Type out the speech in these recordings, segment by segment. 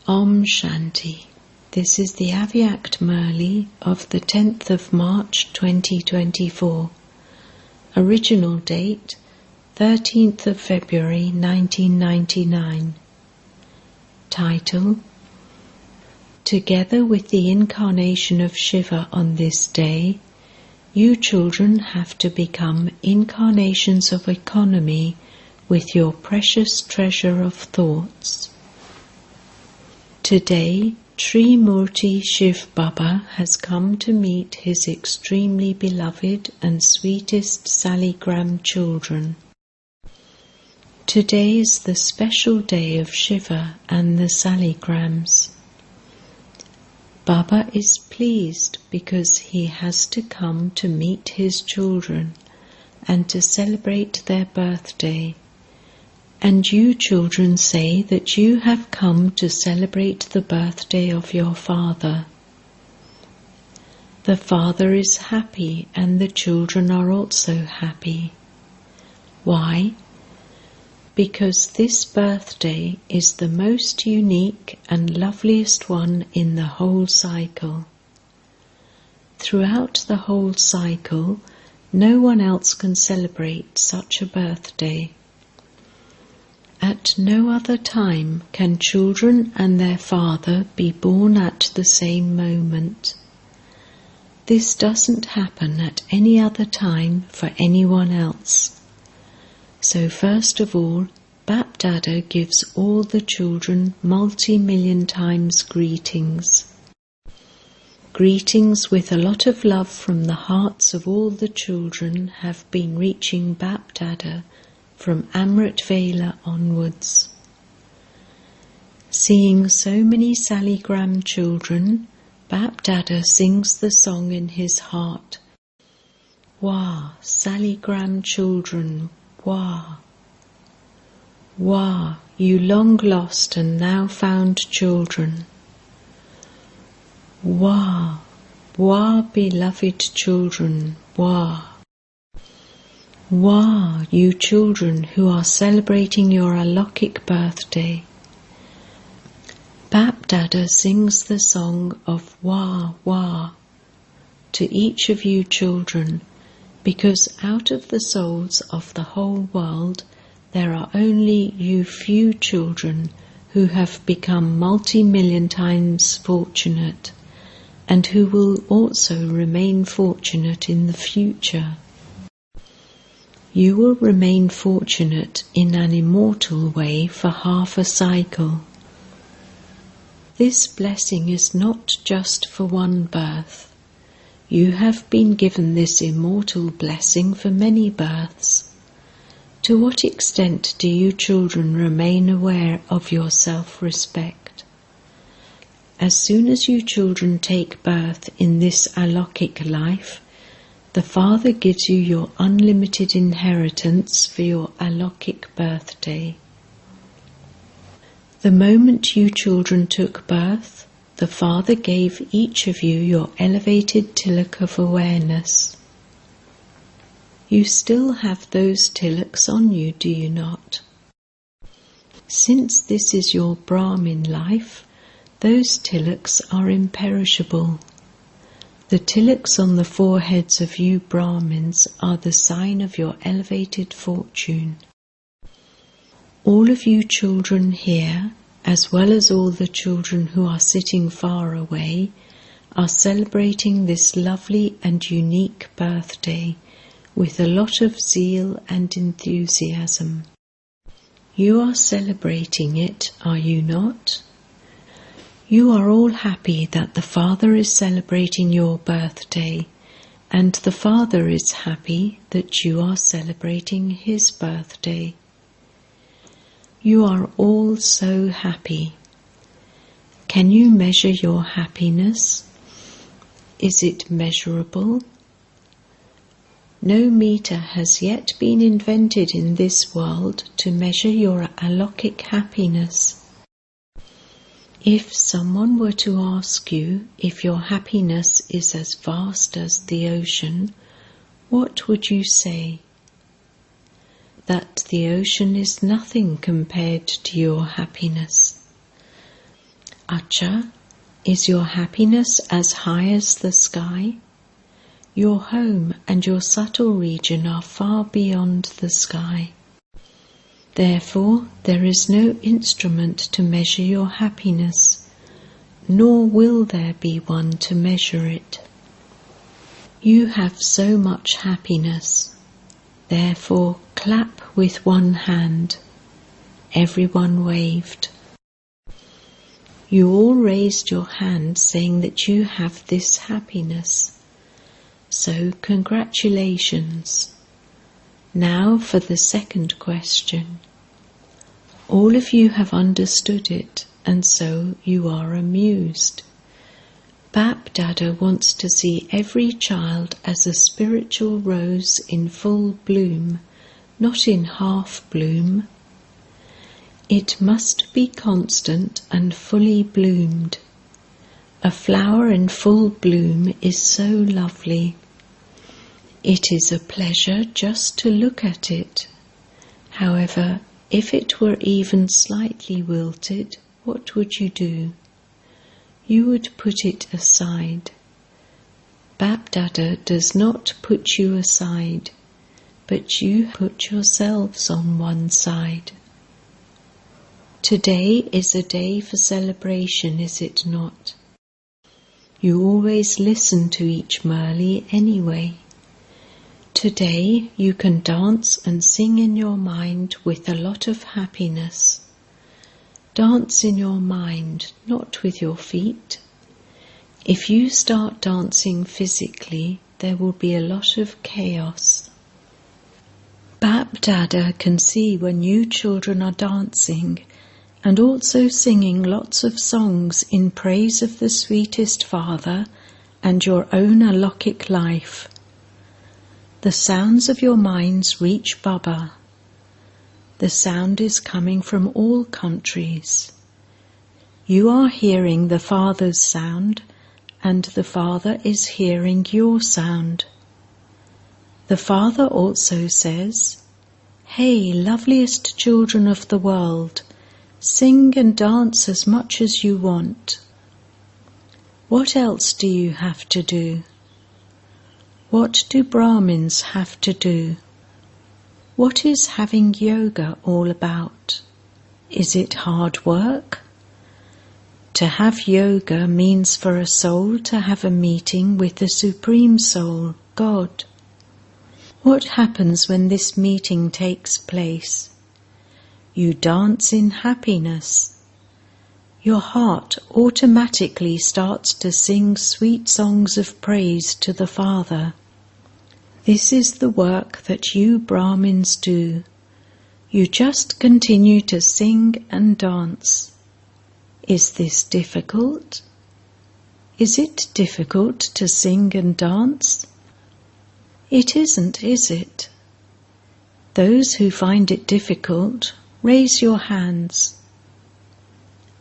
Om Shanti. This is the Avyakt Murli of the 10th of March 2024. Original date 13th of February 1999. Title: Together with the incarnation of Shiva on this day, you children have to become incarnations of economy with your precious treasure of thoughts. Today, Trimurti Shiv Baba has come to meet his extremely beloved and sweetest Saligram children. Today is the special day of Shiva and the Saligrams. Baba is pleased because he has to come to meet his children and to celebrate their birthday. And you children say that you have come to celebrate the birthday of your father. The father is happy and the children are also happy. Why? Because this birthday is the most unique and loveliest one in the whole cycle. Throughout the whole cycle, no one else can celebrate such a birthday. At no other time can children and their father be born at the same moment. This doesn't happen at any other time for anyone else. So first of all, Bap Dada gives all the children multi-million times greetings. Greetings with a lot of love from the hearts of all the children have been reaching Bap Dada from Amrit Vela onwards. Seeing so many Saligram children, Bap Dada sings the song in his heart. Wah, Saligram children, wah. Wah, you long lost and now found children. Wah, wah, beloved children, wah. Wah, you children who are celebrating your Alokik birthday. Bap Dada sings the song of Wah, Wah to each of you children, because out of the souls of the whole world, there are only you few children who have become multi-million times fortunate, and who will also remain fortunate in the future. You will remain fortunate in an immortal way for half a cycle. This blessing is not just for one birth. You have been given this immortal blessing for many births. To what extent do you children remain aware of your self-respect? As soon as you children take birth in this Alokik life, the Father gives you your unlimited inheritance for your Alokik birthday. The moment you children took birth, the Father gave each of you your elevated tilak of awareness. You still have those tilaks on you, do you not? Since this is your Brahmin life, those tilaks are imperishable. The tilaks on the foreheads of you Brahmins are the sign of your elevated fortune. All of you children here, as well as all the children who are sitting far away, are celebrating this lovely and unique birthday with a lot of zeal and enthusiasm. You are celebrating it, are you not? You are all happy that the Father is celebrating your birthday, and the Father is happy that you are celebrating his birthday. You are all so happy. Can you measure your happiness? Is it measurable? No meter has yet been invented in this world to measure your Alokik happiness. If someone were to ask you if your happiness is as vast as the ocean, what would you say? That the ocean is nothing compared to your happiness. Acha, is your happiness as high as the sky? Your home and your subtle region are far beyond the sky. Therefore, there is no instrument to measure your happiness, nor will there be one to measure it. You have so much happiness, therefore clap with one hand. Everyone waved. You all raised your hand saying that you have this happiness. So congratulations. Now for the second question. All of you have understood it, and so you are amused. Bap Dada wants to see every child as a spiritual rose in full bloom, not in half bloom. It must be constant and fully bloomed. A flower in full bloom is so lovely. It is a pleasure just to look at it. However, if it were even slightly wilted, what would you do? You would put it aside. Bap Dada does not put you aside, but you put yourselves on one side. Today is a day for celebration, is it not? You always listen to each Murli anyway. Today you can dance and sing in your mind with a lot of happiness. Dance in your mind, not with your feet. If you start dancing physically, there will be a lot of chaos. Bap Dada can see when you children are dancing and also singing lots of songs in praise of the sweetest Father and your own alokik life. The sounds of your minds reach Baba. The sound is coming from all countries. You are hearing the Father's sound, and the Father is hearing your sound. The Father also says, "Hey, loveliest children of the world, sing and dance as much as you want." What else do you have to do? What do Brahmins have to do? What is having yoga all about? Is it hard work? To have yoga means for a soul to have a meeting with the Supreme Soul, God. What happens when this meeting takes place? You dance in happiness. Your heart automatically starts to sing sweet songs of praise to the Father. This is the work that you Brahmins do. You just continue to sing and dance. Is this difficult? Is it difficult to sing and dance? It isn't, is it? Those who find it difficult, raise your hands.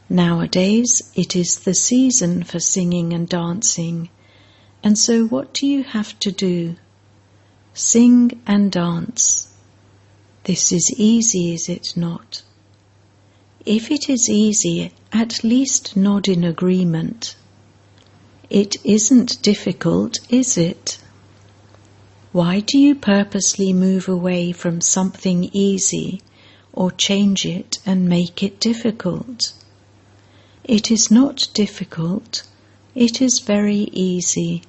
Nowadays it is the season for singing and dancing, and so what do you have to do? Sing and dance. This is easy, is it not? If it is easy, at least nod in agreement. It isn't difficult, is it? Why do you purposely move away from something easy or change it and make it difficult? It is not difficult, it is very easy.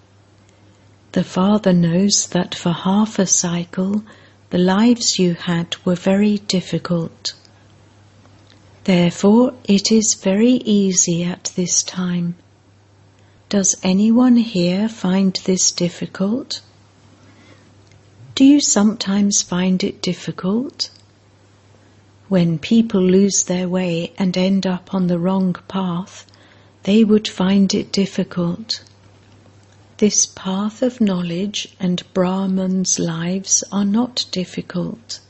The Father knows that for half a cycle the lives you had were very difficult. Therefore it is very easy at this time. Does anyone here find this difficult? Do you sometimes find it difficult? When people lose their way and end up on the wrong path, they would find it difficult. This path of knowledge and Brahmins' lives are not difficult.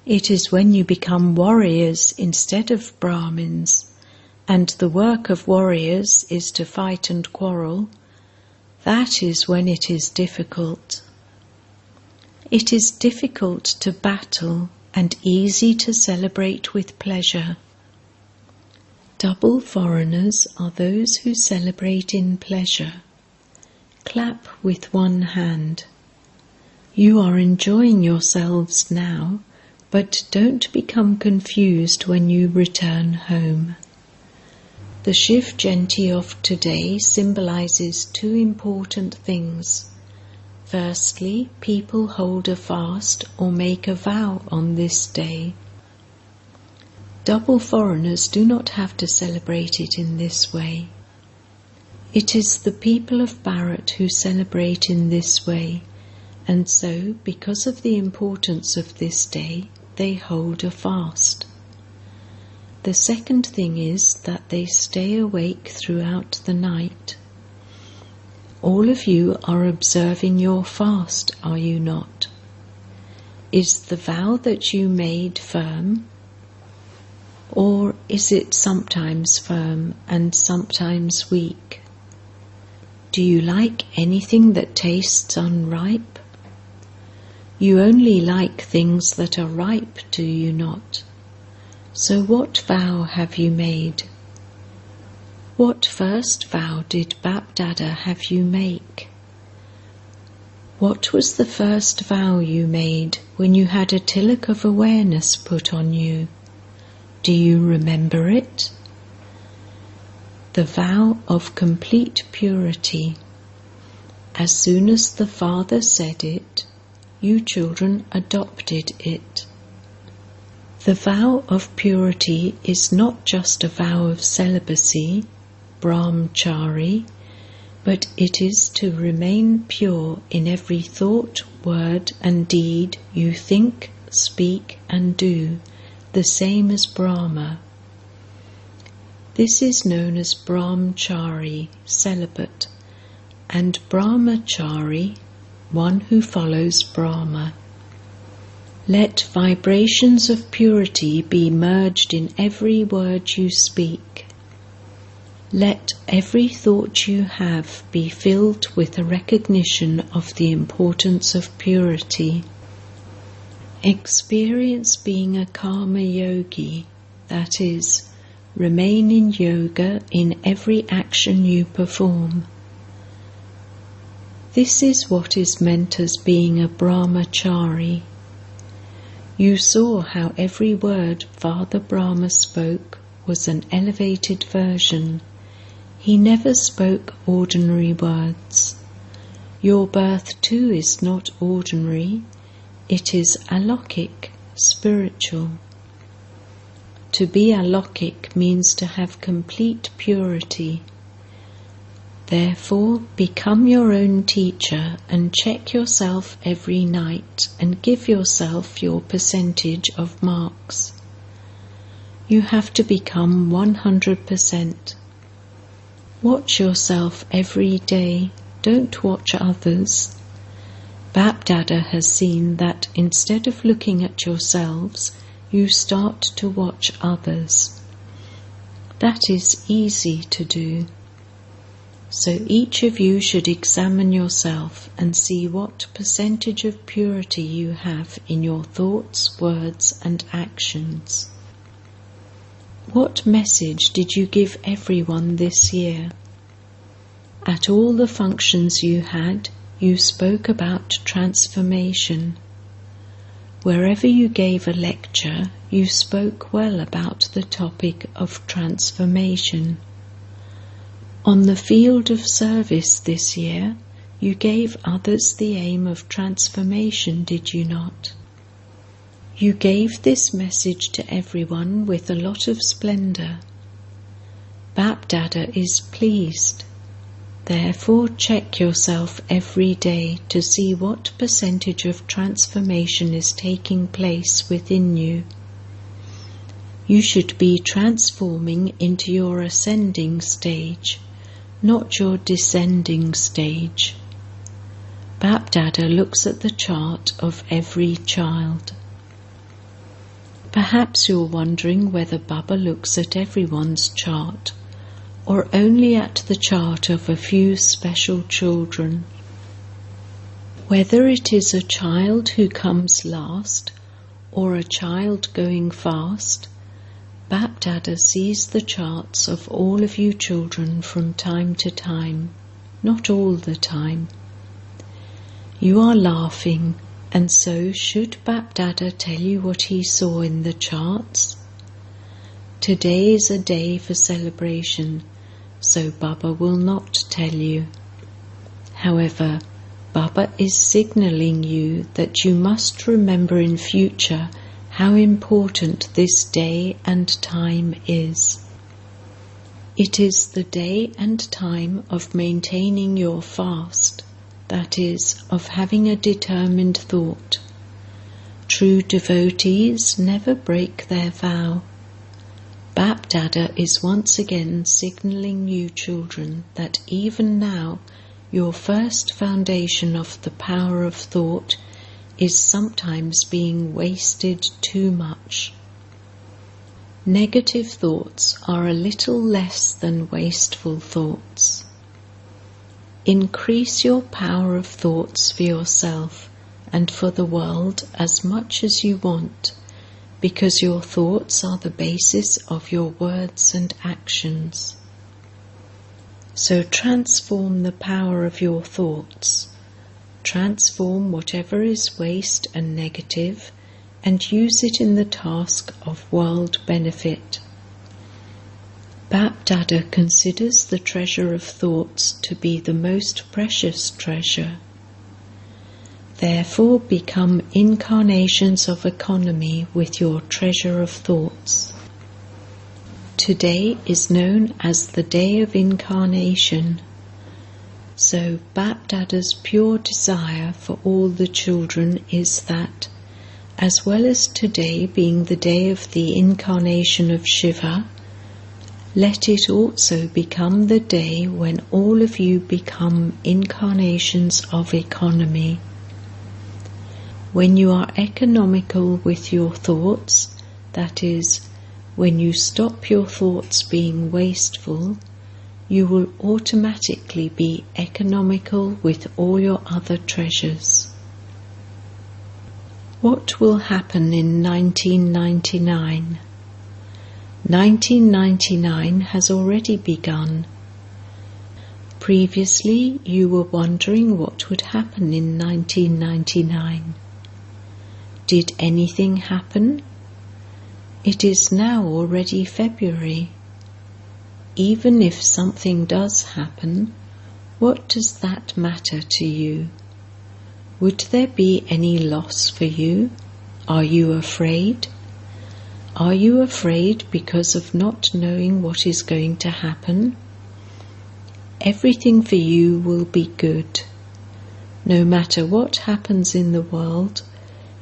It is when you become warriors instead of Brahmins, and the work of warriors is to fight and quarrel, that is when it is difficult. It is difficult to battle and easy to celebrate with pleasure. Double foreigners are those who celebrate in pleasure. Clap with one hand. You are enjoying yourselves now, but don't become confused when you return home. The Shiv Jayanti of today symbolizes two important things. Firstly, people hold a fast or make a vow on this day. Double foreigners do not have to celebrate it in this way. It is the people of Bharat who celebrate in this way, and so, because of the importance of this day, they hold a fast. The second thing is that they stay awake throughout the night. All of you are observing your fast, are you not? Is the vow that you made firm? Or is it sometimes firm and sometimes weak? Do you like anything that tastes unripe? You only like things that are ripe, do you not? So what vow have you made? What first vow did Bap-Dada have you make? What was the first vow you made when you had a tilak of awareness put on you? Do you remember it? The vow of complete purity. As soon as the Father said it, you children adopted it. The vow of purity is not just a vow of celibacy, brahmachari, but it is to remain pure in every thought, word and deed you think, speak and do, the same as Brahma. This is known as brahmachari, celibate, and brahmachari, one who follows Brahma. Let vibrations of purity be merged in every word you speak. Let every thought you have be filled with a recognition of the importance of purity. Experience being a karma yogi, that is, remain in yoga in every action you perform. This is what is meant as being a brahmachari. You saw how every word Father Brahma spoke was an elevated version. He never spoke ordinary words. Your birth too is not ordinary. It is alokik, spiritual. To be alokik means to have complete purity. Therefore, become your own teacher and check yourself every night and give yourself your percentage of marks. You have to become 100%. Watch yourself every day, don't watch others. Bap-Dada has seen that instead of looking at yourselves, you start to watch others. That is easy to do. So each of you should examine yourself and see what percentage of purity you have in your thoughts, words and actions. What message did you give everyone this year? At all the functions you had, you spoke about transformation. Wherever you gave a lecture, you spoke well about the topic of transformation. On the field of service this year, you gave others the aim of transformation, did you not? You gave this message to everyone with a lot of splendour. Bap-Dada is pleased. Therefore, check yourself every day to see what percentage of transformation is taking place within you. You should be transforming into your ascending stage, not your descending stage. Bap-Dada looks at the chart of every child. Perhaps you're wondering whether Baba looks at everyone's chart, or only at the chart of a few special children. Whether it is a child who comes last, or a child going fast, Bapdada sees the charts of all of you children from time to time, not all the time. You are laughing, and so should Bapdada tell you what he saw in the charts? Today is a day for celebration, so Baba will not tell you. However, Baba is signalling you that you must remember in future how important this day and time is. It is the day and time of maintaining your fast, that is, of having a determined thought. True devotees never break their vow. Bapdada is once again signalling you children that even now your first foundation of the power of thought is sometimes being wasted too much. Negative thoughts are a little less than wasteful thoughts. Increase your power of thoughts for yourself and for the world as much as you want, because your thoughts are the basis of your words and actions. So transform the power of your thoughts. Transform whatever is waste and negative and use it in the task of world benefit. Bapdada considers the treasure of thoughts to be the most precious treasure. Therefore become incarnations of economy with your treasure of thoughts. Today is known as the Day of Incarnation. So Bapdada's pure desire for all the children is that, as well as today being the day of the incarnation of Shiva, let it also become the day when all of you become incarnations of economy. When you are economical with your thoughts, that is, when you stop your thoughts being wasteful, you will automatically be economical with all your other treasures. What will happen in 1999? 1999 has already begun. Previously, you were wondering what would happen in 1999. Did anything happen? It is now already February. Even if something does happen, what does that matter to you? Would there be any loss for you? Are you afraid? Are you afraid because of not knowing what is going to happen? Everything for you will be good. No matter what happens in the world,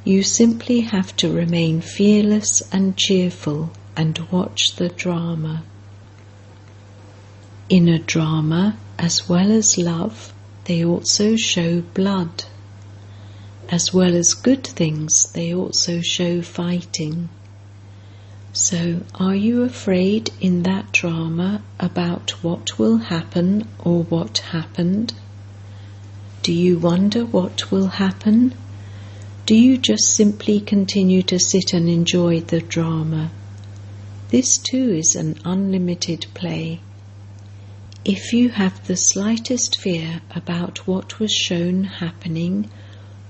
you simply have to remain fearless and cheerful and watch the drama. In a drama, as well as love, they also show blood. As well as good things, they also show fighting. So, are you afraid in that drama about what will happen or what happened? Do you wonder what will happen? Do you just simply continue to sit and enjoy the drama? This too is an unlimited play. If you have the slightest fear about what was shown happening,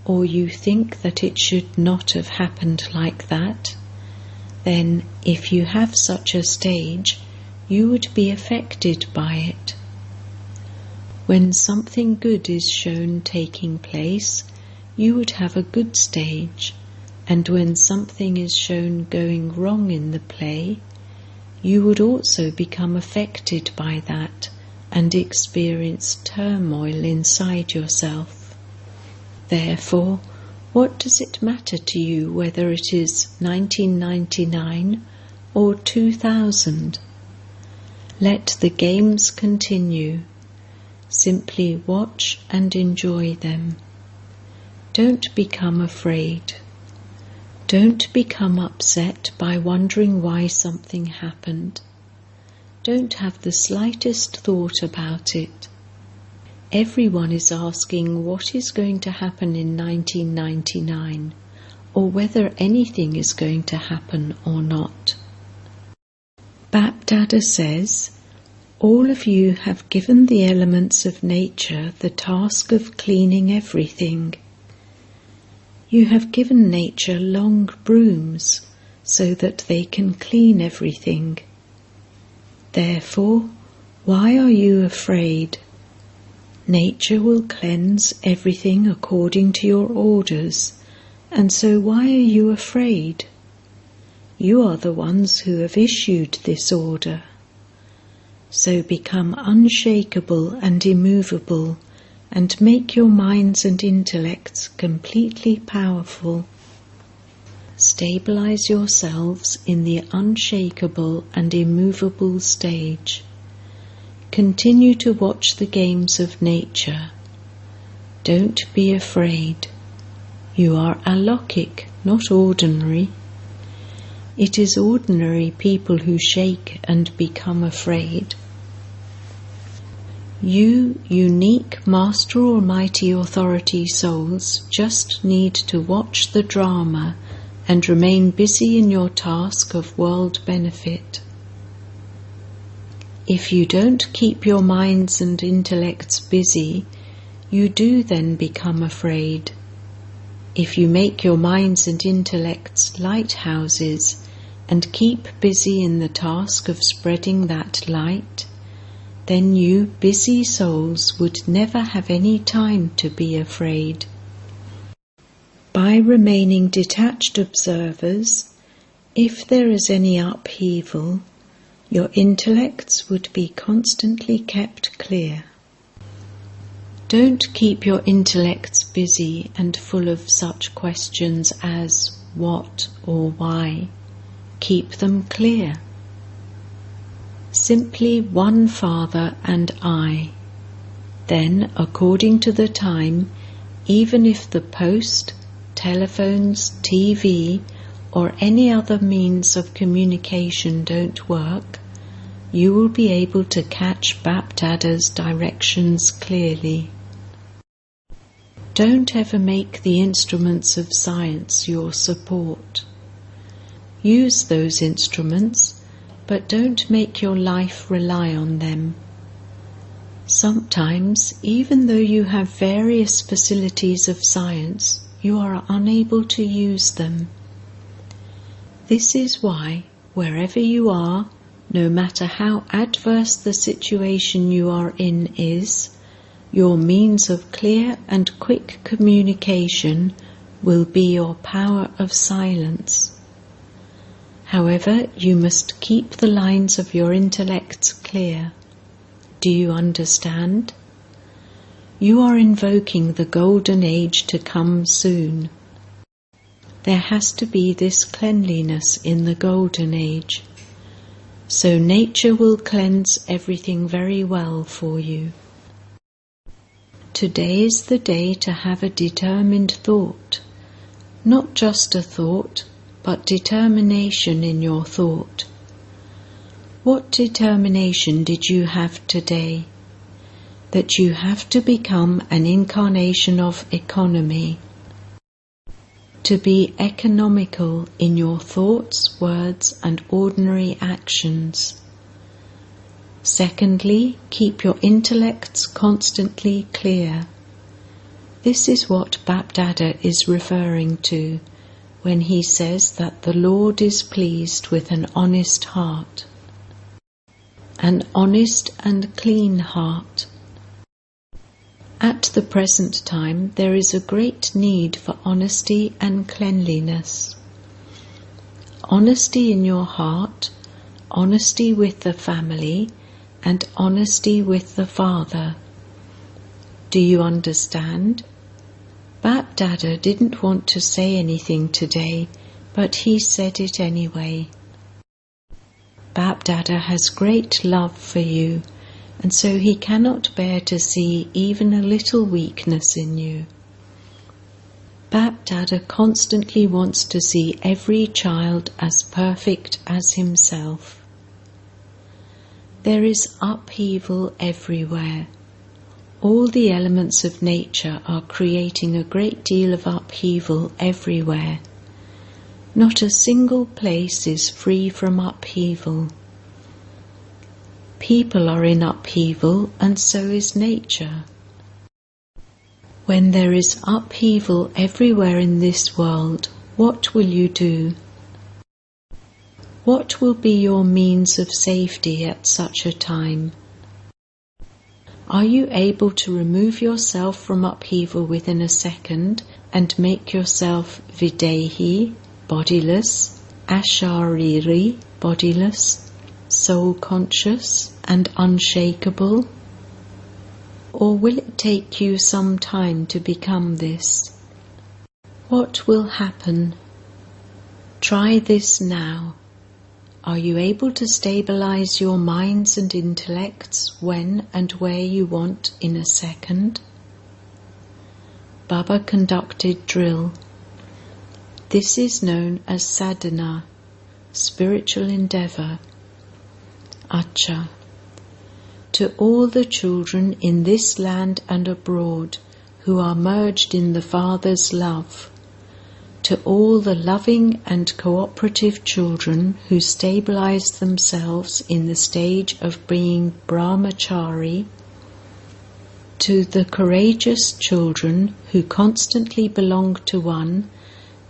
or you think that it should not have happened like that, then if you have such a stage, you would be affected by it. When something good is shown taking place, you would have a good stage, and when something is shown going wrong in the play, you would also become affected by that and experience turmoil inside yourself. Therefore, what does it matter to you whether it is 1999 or 2000? Let the games continue. Simply watch and enjoy them. Don't become afraid. Don't become upset by wondering why something happened. Don't have the slightest thought about it. Everyone is asking what is going to happen in 1999, or whether anything is going to happen or not. Bapdada says, all of you have given the elements of nature the task of cleaning everything. You have given nature long brooms so that they can clean everything. Therefore, why are you afraid? Nature will cleanse everything according to your orders, and so why are you afraid? You are the ones who have issued this order. So become unshakable and immovable, and make your minds and intellects completely powerful. Stabilize yourselves in the unshakable and immovable stage. Continue to watch the games of nature. Don't be afraid. You are alokik, not ordinary. It is ordinary people who shake and become afraid. You, unique Master Almighty Authority souls, just need to watch the drama and remain busy in your task of world benefit. If you don't keep your minds and intellects busy, you do then become afraid. If you make your minds and intellects lighthouses and keep busy in the task of spreading that light, then you busy souls would never have any time to be afraid. By remaining detached observers, if there is any upheaval, your intellects would be constantly kept clear. Don't keep your intellects busy and full of such questions as what or why. Keep them clear. Simply one Father and I. Then, according to the time, even if the post, telephones, TV, or any other means of communication don't work, you will be able to catch Bapdada's directions clearly. Don't ever make the instruments of science your support. Use those instruments, but don't make your life rely on them. Sometimes, even though you have various facilities of science, you are unable to use them. This is why, wherever you are, no matter how adverse the situation you are in is, your means of clear and quick communication will be your power of silence. However, you must keep the lines of your intellects clear. Do you understand? You are invoking the golden age to come soon. There has to be this cleanliness in the golden age. So nature will cleanse everything very well for you. Today is the day to have a determined thought. Not just a thought, but determination in your thought. What determination did you have today? That you have to become an incarnation of economy. To be economical in your thoughts, words, and ordinary actions. Secondly, keep your intellects constantly clear. This is what Bapdada is referring to when he says that the Lord is pleased with an honest heart. An honest and clean heart. At the present time, there is a great need for honesty and cleanliness. Honesty in your heart, honesty with the family, and honesty with the Father. Do you understand? Bapdada didn't want to say anything today, but he said it anyway. Bapdada has great love for you, and so he cannot bear to see even a little weakness in you. Bapdada constantly wants to see every child as perfect as himself. There is upheaval everywhere. All the elements of nature are creating a great deal of upheaval everywhere. Not a single place is free from upheaval. People are in upheaval, and so is nature. When there is upheaval everywhere in this world, what will you do? What will be your means of safety at such a time? Are you able to remove yourself from upheaval within a second and make yourself videhi, bodiless, ashariri, bodiless, soul-conscious and unshakable? Or will it take you some time to become this? What will happen? Try this now. Are you able to stabilize your minds and intellects when and where you want in a second? Baba conducted drill. This is known as sadhana, spiritual endeavor. Acha. To all the children in this land and abroad who are merged in the Father's love, to all the loving and cooperative children who stabilize themselves in the stage of being brahmachari, to the courageous children who constantly belong to one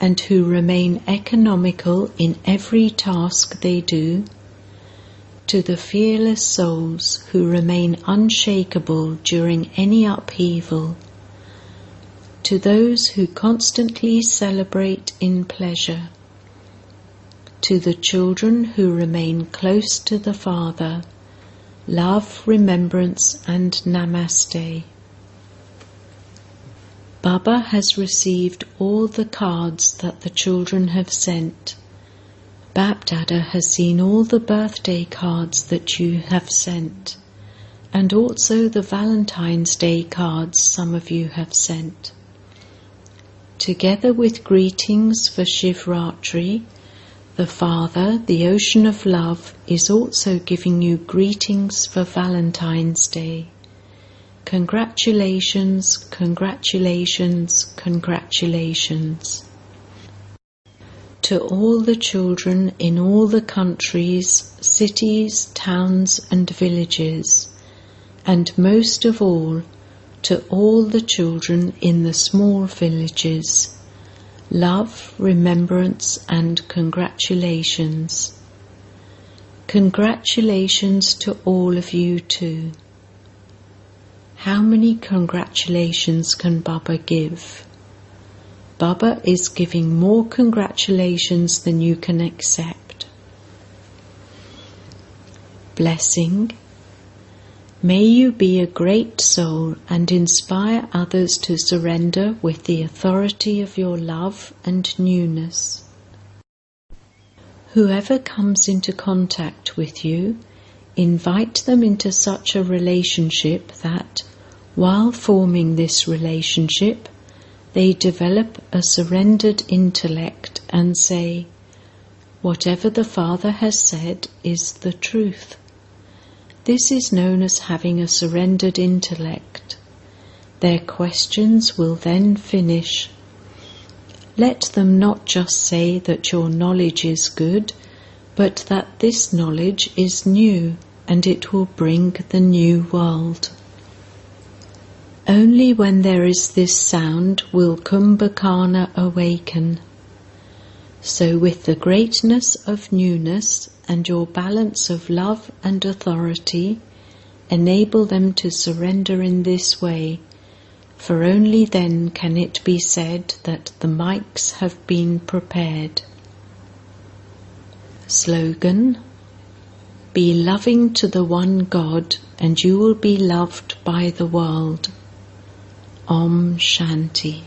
and who remain economical in every task they do, to the fearless souls who remain unshakable during any upheaval, to those who constantly celebrate in pleasure, to the children who remain close to the Father, love, remembrance and namaste. Baba has received all the cards that the children have sent. Bapdada has seen all the birthday cards that you have sent, and also the Valentine's Day cards some of you have sent. Together with greetings for Shivratri, the Father, the Ocean of Love, is also giving you greetings for Valentine's Day. Congratulations, congratulations, congratulations. To all the children in all the countries, cities, towns and villages, and most of all, to all the children in the small villages, love, remembrance and congratulations. Congratulations to all of you too. How many congratulations can Baba give? Baba is giving more congratulations than you can accept. Blessing. May you be a great soul and inspire others to surrender with the authority of your love and newness. Whoever comes into contact with you, invite them into such a relationship that, while forming this relationship, they develop a surrendered intellect and say, "Whatever the Father has said is the truth." This is known as having a surrendered intellect. Their questions will then finish. Let them not just say that your knowledge is good, but that this knowledge is new and it will bring the new world. Only when there is this sound will Kumbhakarna awaken. So with the greatness of newness and your balance of love and authority, enable them to surrender in this way, for only then can it be said that the mics have been prepared. Slogan: Be loving to the one God and you will be loved by the world. Om Shanti.